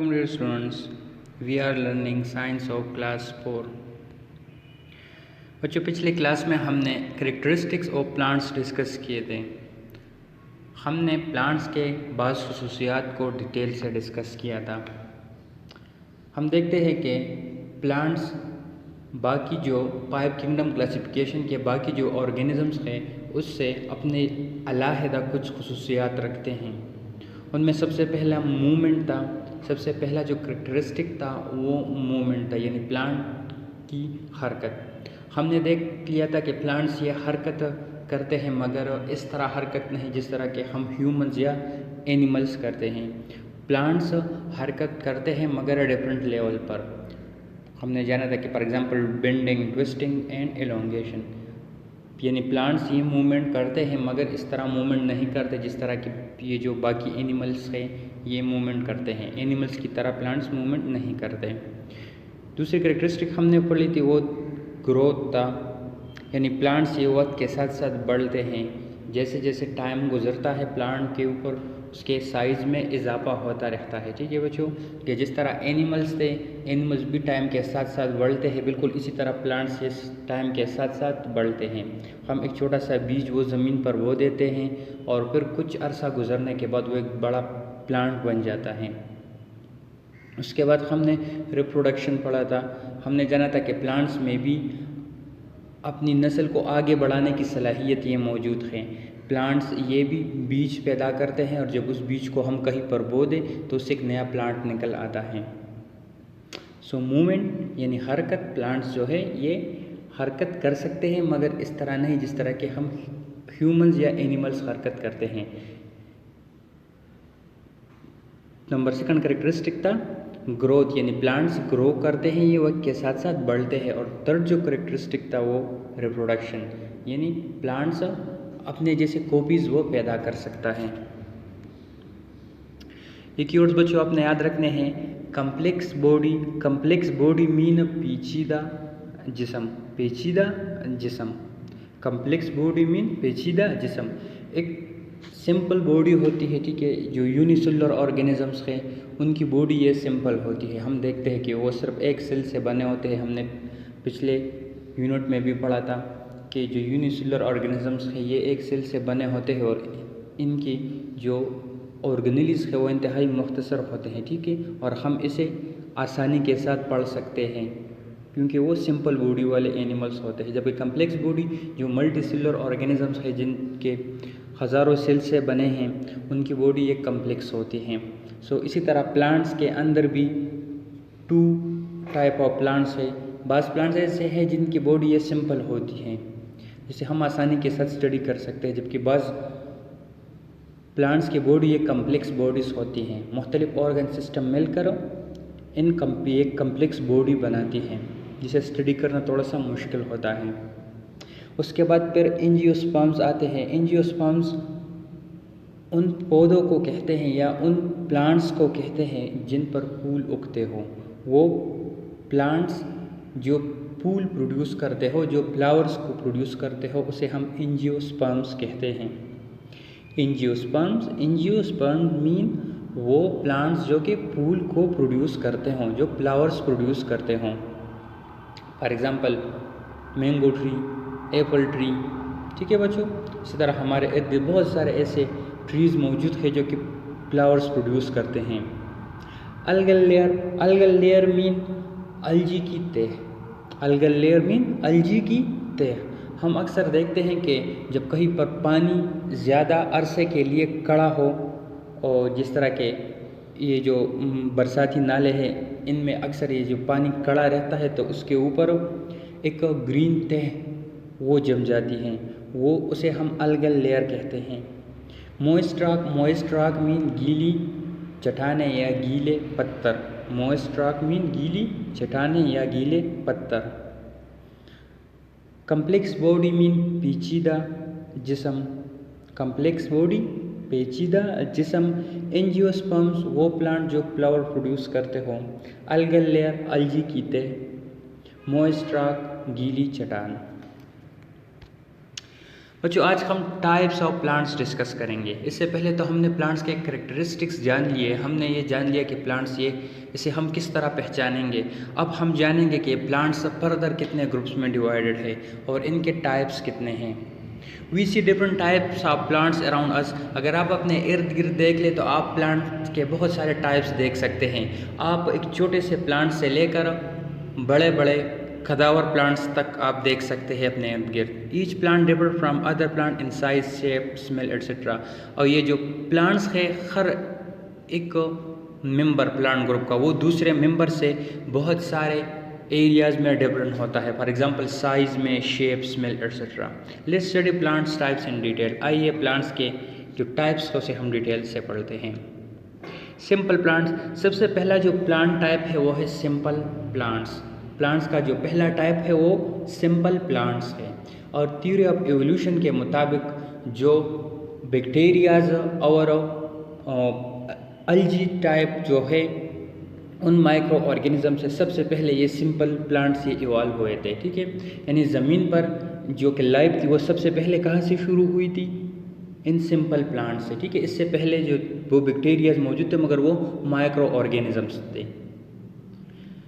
Welcome dear students, we are learning science of class 4। बच्चों पिछले class में हमने करेक्टरिस्टिक्स ऑफ प्लांट्स डिस्कस किए थे। हमने प्लांट्स के बाज़ खसूसियात को डिटेल से डिस्कस किया था। हम देखते हैं कि प्लांट्स बाकी जो फाइव किंगडम क्लासिफिकेशन के बाकी जो ऑर्गेनिज़म्स हैं उससे अपने अलहदा कुछ खसूसियात रखते हैं। उनमें सबसे पहला मूवमेंट था। सबसे पहला जो करेक्टरिस्टिक था वो मूवमेंट था, यानी प्लांट की हरकत। हमने देख लिया था कि प्लांट्स ये हरकत करते हैं मगर इस तरह हरकत नहीं जिस तरह के हम ह्यूमंस या एनिमल्स करते हैं। प्लांट्स हरकत करते हैं मगर डिफरेंट लेवल पर। हमने जाना था कि for example bending, twisting and elongation, यानी प्लांट्स ये मूवमेंट करते हैं मगर इस तरह मूवमेंट नहीं करते जिस तरह की ये जो बाकी एनिमल्स हैं ये मूवमेंट करते हैं। एनिमल्स की तरह प्लांट्स मूवमेंट नहीं करते। दूसरी करेक्टरिस्टिक हमने पढ़ी थी वो ग्रोथ था, यानी प्लांट्स ये वक्त के साथ साथ बढ़ते हैं। जैसे जैसे टाइम गुजरता है प्लांट के ऊपर उसके साइज़ में इजाफा होता रहता है। ठीक है बच्चों, कि जिस तरह एनिमल्स थे, एनिमल्स भी टाइम के साथ साथ बढ़ते हैं, बिल्कुल इसी तरह प्लांट्स इस टाइम के साथ साथ बढ़ते हैं। हम एक छोटा सा बीज वो ज़मीन पर बो देते हैं और फिर कुछ अरसा गुजरने के बाद वो एक बड़ा प्लांट बन जाता है। उसके बाद हमने रिप्रोडक्शन पढ़ा था। हमने जाना था कि प्लांट्स में भी अपनी नस्ल को आगे बढ़ाने की सलाहियत ये मौजूद है। प्लांट्स ये भी बीज पैदा करते हैं और जब उस बीज को हम कहीं पर बो दें तो उससे एक नया प्लांट निकल आता है। सो मूवमेंट यानी हरकत, प्लांट्स जो है ये हरकत कर सकते हैं मगर इस तरह नहीं जिस तरह के हम ह्यूमंस या एनिमल्स हरकत करते हैं। नंबर सेकंड करेक्टरिस्टिक था ग्रोथ, यानी प्लांट्स ग्रो करते हैं, ये वक्त के साथ साथ बढ़ते हैं। और थर्ड जो करेक्टरिस्टिक था वो रिप्रोडक्शन, यानी प्लांट्स अपने जैसे कॉपीज़ वो पैदा कर सकता है। ये कीवर्ड्स बच्चों आपने याद रखने हैं। Complex body, complex body mean पेचीदा जिस्म, पेचीदा जिस्म। कम्प्लेक्स बॉडी मीन पेचीदा जिस्म। एक सिंपल बॉडी होती है, ठीक है, जो यूनिसेलुलर ऑर्गेनिजम्स हैं उनकी बॉडी ये सिंपल होती है। हम देखते हैं कि वो सिर्फ एक सेल से बने होते हैं। हमने पिछले यूनिट में भी पढ़ा था कि जो यूनिसेलुलर ऑर्गेनिजम्स हैं ये एक सेल से बने होते हैं और इनकी जो ऑर्गेनेल्स है वो इंतहाई मुख्तसर होते हैं, ठीक है, और हम इसे आसानी के साथ पढ़ सकते हैं क्योंकि वो सिंपल बॉडी वाले एनिमल्स होते हैं। जबकि कम्प्लेक्स बॉडी जो मल्टी सेलुलर ऑर्गेनिजम्स है जिनके हज़ारों सेल से बने हैं उनकी बॉडी एक कम्प्लेक्स होती हैं। सो इसी तरह प्लांट्स के अंदर भी टू टाइप ऑफ प्लांट्स है। बाज़ प्लांट्स ऐसे हैं जिनकी बॉडी ये सिंपल होती हैं जिसे हम आसानी के साथ स्टडी कर सकते हैं, जबकि बाज़ प्लांट्स की बॉडी एक कम्प्लेक्स बॉडीज़ होती हैं। मुख्तलिफ ऑर्गन सिस्टम मिलकर एक कम्प्लेक्स बॉडी बनाती हैं जिसे स्टडी करना थोड़ा सा मुश्किल होता है। उसके बाद फिर एंजियोस्पर्म्स आते हैं। एंजियोस्पर्म्स उन पौधों को कहते हैं या उन प्लांट्स को कहते हैं जिन पर फूल उगते हो। वो प्लांट्स जो फूल प्रोड्यूस करते हो, जो फ्लावर्स को प्रोड्यूस करते हो, उसे हम एंजियोस्पर्म्स कहते हैं। एंजियोस्पर्म मीन वो प्लांट्स जो कि फूल को प्रोड्यूस करते हों, जो फ्लावर्स प्रोड्यूस करते हों। For example mango tree, Apple tree, ठीक है बच्चों। इसी तरह हमारे इर्द गिर्द बहुत सारे ऐसे ट्रीज़ मौजूद हैं जो कि फ्लावर्स प्रोड्यूस करते हैं। Algal layer, algal layer mean algae की तह, अलगल लेयर मीन अलजी की तह। हम अक्सर देखते हैं कि जब कहीं पर पानी ज़्यादा अरसे के लिए कड़ा हो और जिस तरह के ये जो बरसाती नाले हैं इनमें अक्सर ये जो पानी कड़ा रहता है तो उसके ऊपर एक ग्रीन तह वो जम जाती हैं, वो उसे हम अलगल लेयर कहते हैं। Moist rock, moist rock mean गीली चट्टानें या गीले पत्थर। मॉइस्ट रॉक मीन गीली चट्टानें या गीले पत्थर। कम्प्लेक्स बॉडी मीन पेचीदा जिस्म, कम्प्लेक्स बॉडी पेचीदा जिस्म। एंजियोस्पर्म्स वो प्लांट जो फ्लावर प्रोड्यूस करते हों। अलगल लेयर अलजी की तह। मॉइस्ट रॉक गीली चट्टान। बच्चों आज हम टाइप्स ऑफ प्लांट्स डिस्कस करेंगे। इससे पहले तो हमने प्लांट्स के कैरेक्टरिस्टिक्स जान लिए, हमने ये जान लिया कि प्लांट्स इसे हम किस तरह पहचानेंगे। अब हम जानेंगे कि प्लांट्स फर्दर कितने ग्रुप्स में डिवाइडेड है और इनके टाइप्स कितने हैं। We see different types of plants around us. अगर आप अपने इर्द गिर्द देख ले तो आप प्लांट्स के बहुत सारे टाइप्स देख सकते हैं। आप एक छोटे से प्लांट से लेकर बड़े बड़े कदावर प्लांट्स तक आप देख सकते हैं अपने इर्द गिर्द। Each plant differ from other plant in size, shape, smell etcetera. और ये जो प्लांट्स है हर एक मेंबर प्लांट ग्रुप का वो दूसरे मेंबर से बहुत सारे एरियाज में डिफरेंट होता है। फॉर एग्जांपल साइज में, shape, smell etcetera. Let's study plants types in detail. आइए प्लांट्स के जो टाइप्स को से हम डिटेल से पढ़ते हैं। सिंपल प्लांट्स, सबसे पहला जो प्लांट टाइप है वो है सिंपल प्लांट्स। प्लांट्स का जो पहला टाइप है वो सिंपल प्लांट्स है। और थ्योरी ऑफ एवोल्यूशन के मुताबिक जो बैक्टीरियाज और अल्जी टाइप जो है उन माइक्रो ऑर्गेनिज्म से सबसे पहले ये सिंपल प्लांट्स ये इवॉल्व हुए थे। ठीक है, यानी ज़मीन पर जो कि लाइफ थी वो सबसे पहले कहाँ से शुरू हुई थी? इन सिंपल प्लांट से। ठीक है, इससे पहले जो वो बैक्टीरियाज मौजूद थे मगर वो माइक्रो ऑर्गेनिजम्स थे।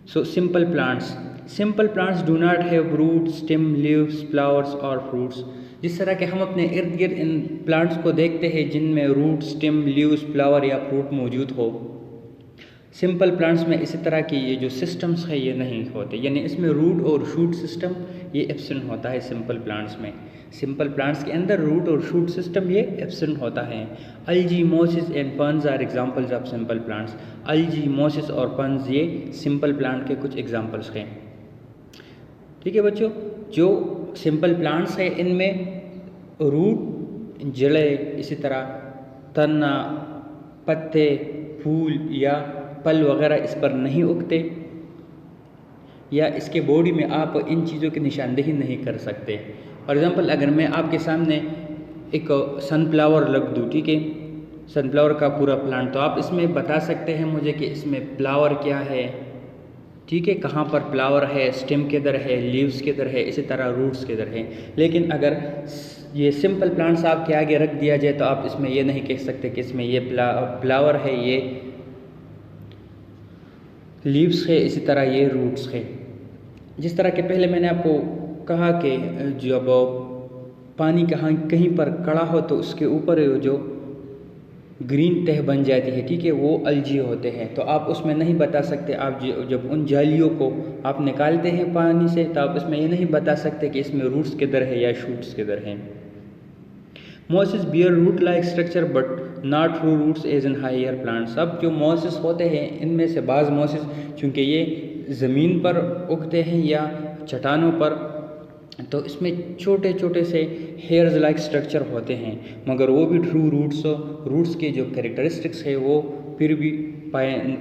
So simple plants do not have root, stem, leaves, flowers और फ्रूट्स। जिस तरह के हम अपने इर्द गिर्द इन प्लांट्स को देखते हैं जिनमें रूट, स्टेम, लीव्स, फ्लावर या फ्रूट मौजूद हो, सिंपल प्लांट्स में इसी तरह की ये जो सिस्टम्स है ये नहीं होते, यानी इसमें रूट और शूट सिस्टम ये एब्सेंट होता है सिंपल प्लांट्स में। सिंपल प्लांट्स के अंदर रूट और शूट सिस्टम ये एब्सेंट होता है। Algae, mosses and ferns are examples of simple plants. Algae, mosses और पन्स ये सिंपल प्लांट के कुछ एग्जांपल्स हैं। ठीक है बच्चों, जो सिंपल प्लांट्स है इनमें रूट, जड़ें, इसी तरह तना, पत्ते, फूल या पल वगैरह इस पर नहीं उगते, या इसके बॉडी में आप इन चीज़ों की निशानदेही नहीं कर सकते। फॉर एग्ज़ाम्पल अगर मैं आपके सामने एक सनफ्लावर रख दूँ, ठीक है, सनफ्लावर का पूरा प्लांट, तो आप इसमें बता सकते हैं मुझे कि इसमें फ्लावर क्या है, ठीक है, कहाँ पर फ्लावर है, स्टेम किधर है, लीव्स किधर है, इसी तरह रूट्स किधर है। लेकिन अगर ये सिंपल प्लांट्स आपके आगे रख दिया जाए तो आप इसमें ये नहीं कह सकते कि इसमें ये फ्लावर है, ये लीव्स है, इसी तरह ये रूट्स है। जिस तरह के पहले मैंने आपको कहा कि जब पानी कहीं पर कड़ा हो तो उसके ऊपर जो ग्रीन तह बन जाती है, ठीक है, वो अल्जी होते हैं। तो आप उसमें नहीं बता सकते, आप जब उन जालियों को आप निकालते हैं पानी से तो आप इसमें ये नहीं बता सकते कि इसमें रूट्स किधर है या शूट्स किधर हैं। Mosses bear root like structure but not true roots as in higher plants. अब जो मोसिस होते हैं इनमें से बाज़ मोसिस चूँकि ये ज़मीन पर उगते हैं या चट्टानों पर, तो इसमें छोटे छोटे से हेयर्स लाइक स्ट्रक्चर होते हैं, मगर वो भी ट्रू रूट्स के जो कैरेक्टरिस्टिक्स है वो फिर भी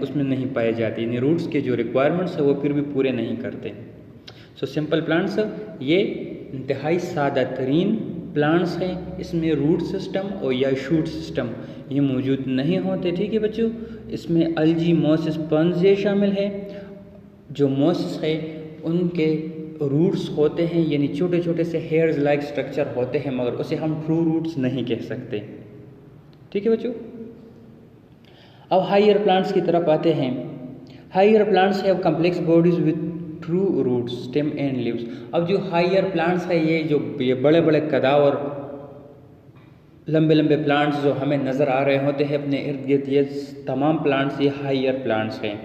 उसमें नहीं पाए जाते, यानी रूट्स के जो रिक्वायरमेंट्स है वो फिर भी पूरे नहीं करते। सो सिंपल प्लांट्स ये इंतहाई सादा तरीन प्लांट्स हैं, इसमें रूट सिस्टम और या शूट सिस्टम ये मौजूद नहीं होते। ठीक है बच्चों, इसमें अल्जी, मोसिस, पन्स ये शामिल है। जो मोसिस है उनके रूट्स होते हैं, यानी छोटे छोटे से हेयर्स लाइक स्ट्रक्चर होते हैं, मगर उसे हम ट्रू रूट्स नहीं कह सकते। ठीक है बच्चों, अब हायर प्लांट्स की तरफ आते हैं। Higher plants have complex bodies with true roots, stem and leaves. अब जो हायर प्लांट्स है ये बड़े बड़े कदावर लंबे लंबे प्लांट्स जो हमें नज़र आ रहे होते हैं अपने इर्द गिर्द, ये तमाम प्लांट्स ये हायर प्लांट्स हैं।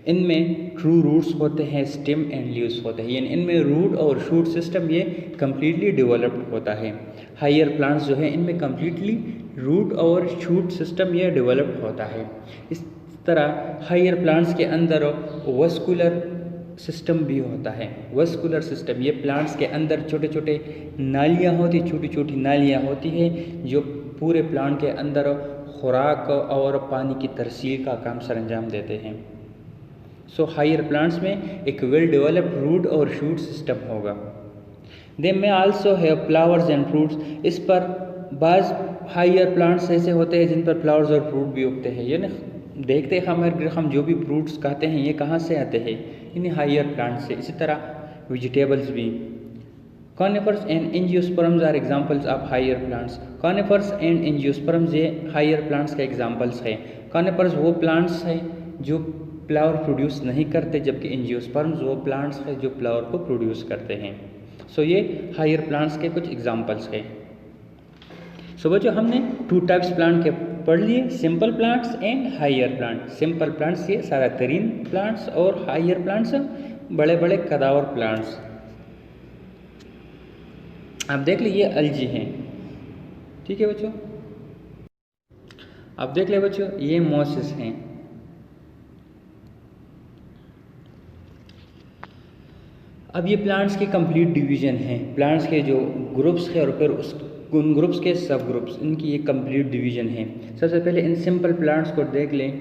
इनमें ट्रू रूट्स होते हैं, स्टेम एंड लीव्स होते हैं, यानी इनमें रूट और शूट सिस्टम ये कम्प्लीटली डेवलप्ड होता है। हायर प्लांट्स जो है इनमें कम्प्लीटली रूट और शूट सिस्टम ये डेवलप्ड होता है। इस तरह हायर प्लांट्स के अंदर वस्कुलर सिस्टम भी होता है। वस्कुलर सिस्टम ये प्लांट्स के अंदर छोटे छोटे नालियाँ होती, छोटी छोटी नालियाँ होती हैं जो पूरे प्लांट के अंदर खुराक और पानी की तरसील का काम सरंजाम देते हैं। सो हायर प्लांट्स में एक वेल डेवलप्ड रूट और शूट सिस्टम होगा। दे में also have flowers and fruits. इस पर बाज़ हायर प्लांट्स ऐसे होते हैं जिन पर फ्लावर्स और फ्रूट भी उगते हैं, यानी देखते हैं हम जो भी फ्रूट्स खाते हैं ये कहाँ से आते हैं, यानी हायर प्लांट से। इसी तरह वेजिटेबल्स भी। Conifers and angiosperms are examples of higher plants. Conifers and angiosperms ये हायर प्लांट्स के एग्जांपल्स हैं। कॉनिफर्स वो प्लांट्स हैं जो फ्लावर प्रोड्यूस नहीं करते, जबकि एंजियोस्पर्म्स वो प्लांट्स हैं जो फ्लावर को प्रोड्यूस करते हैं। सो ये हायर प्लांट्स के कुछ एग्जांपल्स हैं। सो बच्चों हमने 2 टाइप्स प्लांट के पढ़ लिए, simple plants and higher plant. Simple plants ये सादा तरीन प्लांट्स और हायर प्लांट्स बड़े बड़े कदावर प्लांट्स। आप देख लीजिए अलजी हैं, ठीक है बच्चों। आप देख ले बच्चों ये मोसेस हैं। अब ये प्लांट्स के कंप्लीट डिवीजन हैं, प्लांट्स के जो ग्रुप्स हैं और फिर उन ग्रुप्स के सब ग्रुप्स, इनकी ये कंप्लीट डिवीजन है। सबसे पहले इन सिंपल प्लांट्स को देख लें।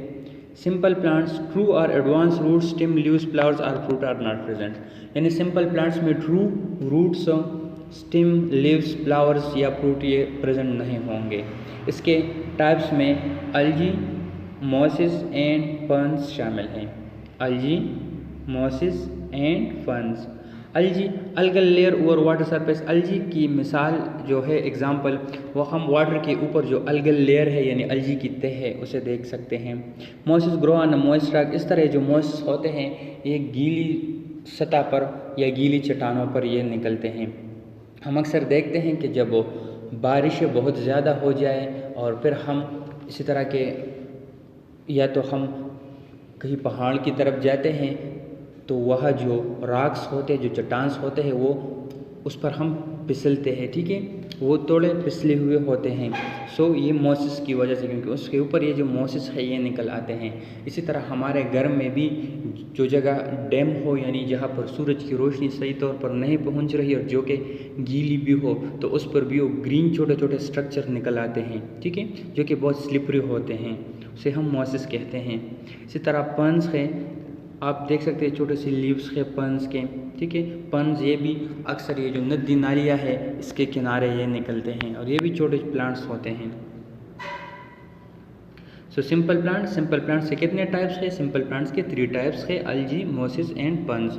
सिंपल प्लांट्स ट्रू और advance root stem leaves flowers are fruit are not present. यानी सिंपल प्लांट्स में true roots stem leaves flowers या फ्रूट ये प्रेजेंट नहीं होंगे। इसके टाइप्स में अलजी, मोसेस एंड फर्न्स शामिल हैं। Algae, mosses and ferns. Algae algal layer over water surface. Algae की मिसाल जो है एग्जाम्पल, वो हम वाटर के ऊपर जो अलगल लेयर है यानी अलजी की तह है उसे देख सकते हैं। Moses grow on moist rock. इस तरह जो मोसेस होते हैं ये गीली सतह पर या गीली चट्टानों पर ये निकलते हैं। हम अक्सर देखते हैं कि जब बारिश बहुत ज़्यादा हो जाए और फिर हम इसी तरह के या तो हम कहीं पहाड़ की तरफ जाते हैं तो वह जो रॉक्स होते हैं, जो चट्टान्स होते हैं, वो उस पर हम फिसलते हैं, ठीक है, वो थोड़े फिसले हुए होते हैं। सो ये मोसेस की वजह से, क्योंकि उसके ऊपर ये जो मोसेस है ये निकल आते हैं। इसी तरह हमारे घर में भी जो जगह डैम हो यानी जहाँ पर सूरज की रोशनी सही तौर पर नहीं पहुँच रही और जो कि गीली भी हो तो उस पर भी वो ग्रीन छोटे छोटे स्ट्रक्चर निकल आते हैं, ठीक है, जो कि बहुत स्लिपरी होते हैं, उसे हम मोसेस कहते हैं। इसी तरह पन्स है, आप देख सकते हैं छोटे से लीव्स है पन्स के, ठीक है। पन्स ये भी अक्सर ये जो नदी नालियाँ है इसके किनारे ये निकलते हैं और ये भी छोटे प्लांट्स होते हैं। सो सिंपल प्लांट्स से कितने टाइप्स है? सिंपल प्लांट्स के 3 टाइप्स है, algae, mosses and ferns.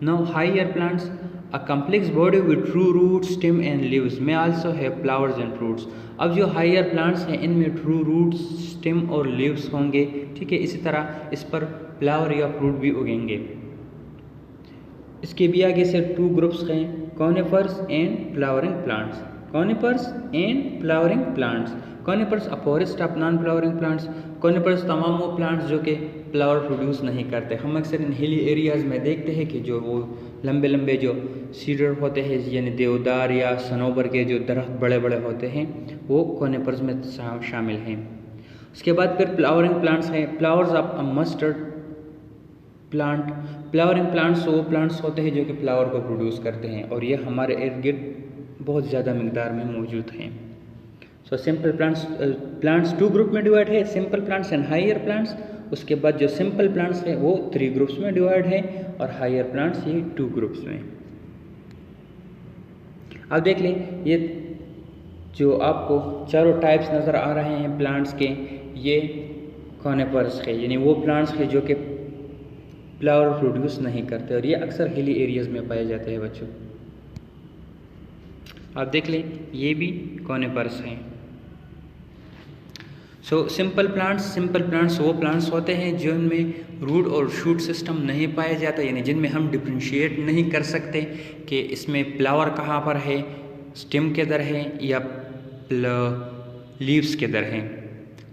Now higher plants, a complex body with true root stem and leaves may also have flowers and fruits. अब जो हायर प्लांट्स हैं इनमें true root stem और leaves होंगे, ठीक है। इसी तरह इस पर फ्लावर या फ्रूट भी उगेंगे। इसके भी आगे से 2 ग्रुप्स हैं, conifers and flowering plants. Conifers and flowering plants. Conifers a forest of non flowering plants. Conifers तमाम वो प्लांट्स जो कि फ्लावर प्रोड्यूस नहीं करते। हम अक्सर इन हिली एरियाज़ में देखते हैं कि जो वो लंबे लंबे जो सीडर होते हैं यानी देवदार या सनोबर के जो दरख्त बड़े बड़े होते हैं वो कॉनिफर्स में शामिल हैं। उसके बाद फिर फ्लावरिंग प्लांट्स हैं, flowers of a mustard plant. Flowering plants वो प्लांट्स होते हैं जो कि फ्लावर को प्रोड्यूस करते हैं और ये हमारे इर्द गिर्द बहुत ज़्यादा मिकदार में मौजूद हैं। सो सिंपल प्लांट्स 2 ग्रुप में डिवाइड है, simple plants and higher plants. उसके बाद जो सिंपल प्लांट्स हैं वो 3 ग्रुप्स में डिवाइड है और हायर प्लांट्स ये 2 ग्रुप्स में। अब देख लें ये जो आपको चारों टाइप्स नज़र आ रहे हैं प्लांट्स के, ये कॉनिफर्स है यानी वो प्लांट्स है जो कि फ्लावर प्रोड्यूस नहीं करते और ये अक्सर हिली एरियाज़ में पाए जाते हैं बच्चों। आप देख लें ये भी कॉनिफर्स हैं। सो सिंपल प्लांट्स वो प्लांट्स होते हैं जिनमें रूट और शूट सिस्टम नहीं पाया जाता, यानी जिनमें हम डिफ्रेंशिएट नहीं कर सकते कि इसमें फ्लावर कहाँ पर है, स्टेम किधर है या लीव्स किधर हैं,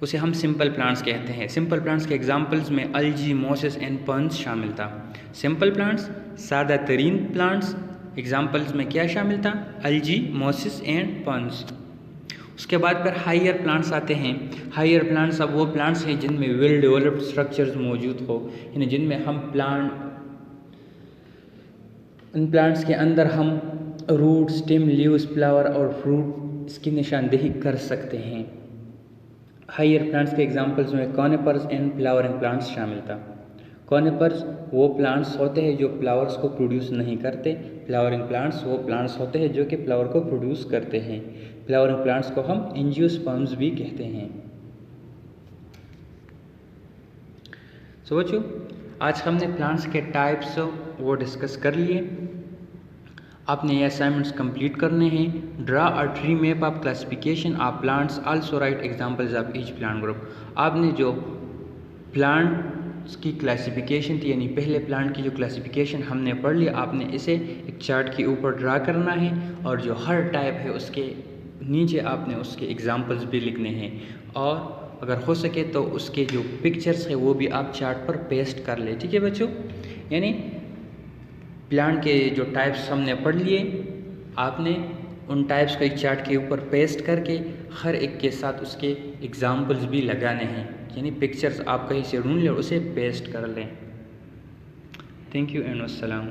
उसे हम सिंपल प्लांट्स कहते हैं। सिंपल प्लांट्स के एग्जांपल्स में अलजी, मोसेस एंड पन्स शामिल था। सिंपल प्लांट्स सादा तरीन प्लांट्स, एग्जांपल्स में क्या शामिल था? अलजी, मोसेस एंड पन्स। उसके बाद फिर हायर प्लांट्स आते हैं। हायर प्लांट्स अब वो प्लांट्स हैं जिनमें वेल डेवलप्ड स्ट्रक्चर्स मौजूद हो, यानी जिनमें हम इन प्लांट्स के अंदर हम रूट, स्टेम, लीव्स, फ्लावर और फ्रूट इसकी निशानदेही कर सकते हैं। हायर प्लांट्स के एग्जांपल्स में कॉनिफर्स एंड फ्लावरिंग प्लांट्स शामिल था। कॉनिफर्स वो प्लांट्स होते हैं जो फ्लावर्स को प्रोड्यूस नहीं करते। फ्लावरिंग प्लांट्स वो प्लांट्स होते हैं जो कि फ्लावर को प्रोड्यूस करते हैं। फ्लावरिंग प्लांट्स को हम एंजियोस्पर्म्स भी कहते हैं। सो बच्चों आज हमने प्लांट्स के टाइप्स वो डिस्कस कर लिए। आपने ये असाइनमेंट्स कंप्लीट करने हैं। Draw a tree map of classification of plants, also right examples of each plant group. आपने जो प्लांट्स की क्लासिफिकेशन थी, यानी पहले प्लांट की जो क्लासिफिकेशन हमने पढ़ ली, आपने इसे एक चार्ट के ऊपर ड्रा करना है और जो हर टाइप है उसके नीचे आपने उसके एग्जांपल्स भी लिखने हैं, और अगर हो सके तो उसके जो पिक्चर्स है वो भी आप चार्ट पर पेस्ट कर ले। ठीक है बच्चों, यानी प्लांट के जो टाइप्स हमने पढ़ लिए, आपने उन टाइप्स को एक चार्ट के ऊपर पेस्ट करके हर एक के साथ उसके एग्जांपल्स भी लगाने हैं, यानी पिक्चर्स आप कहीं से ढूंढ लें और उसे पेस्ट कर लें। थैंक यू एंड अस्सलाम।